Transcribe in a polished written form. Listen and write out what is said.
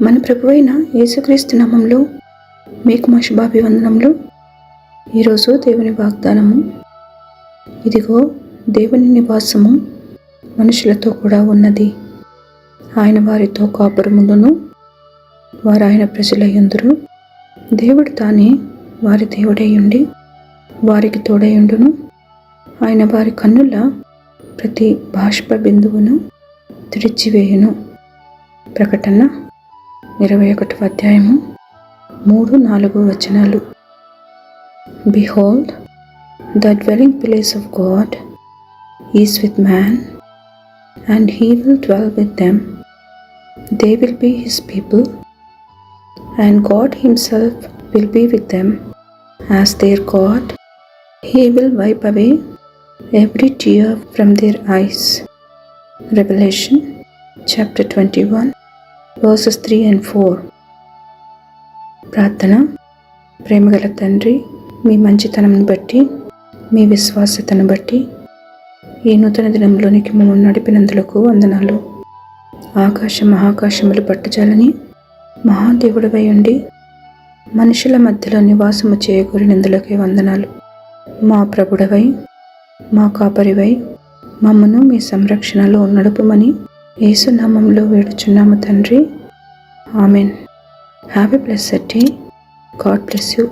మన ప్రభువైన యేసుక్రీస్తు నామములో మీకు మా శుభాభివందనములు. ఈరోజు దేవుని వాగ్దానము, ఇదిగో దేవుని నివాసము మనుషులతో కూడా ఉన్నది. ఆయన వారితో కాపురముందును, వారు ఆయన ప్రజలయ్యుందురు. దేవుడు తానే వారి దేవుడై ఉండి వారికి తోడైయుండును. ఆయన వారి కన్నుల ప్రతి బాష్ప బిందువును తుడిచివేయును. ప్రకటన 21వ అధ్యాయము 3-4 వచనాలు. Behold, the dwelling place of God is with man, and he will dwell with them. They will be his people, and God himself will be with them as their God. He will wipe away every tear from their eyes. Revelation chapter 21 verses 3 and 4. ప్రార్థన. ప్రేమగల తండ్రి, మీ మంచితనంను బట్టి, మీ విశ్వాసతను బట్టి ఈ నూతన దినంలోనికి మమ్మల్ని నడిపినందులకు వందనాలు. మహాకాశములు పట్టుచాలని మహాదేవుడవై ఉండి మనుషుల మధ్యలో నివాసము చేయకూరినందులకే వందనాలు. మా ప్రభుడవై, మా కాపరివై మమ్మను మీ సంరక్షణలో నడుపుమని యేసు నామములో వేడుచున్నాము తండ్రి. Amen. Have a blessed day. God bless you.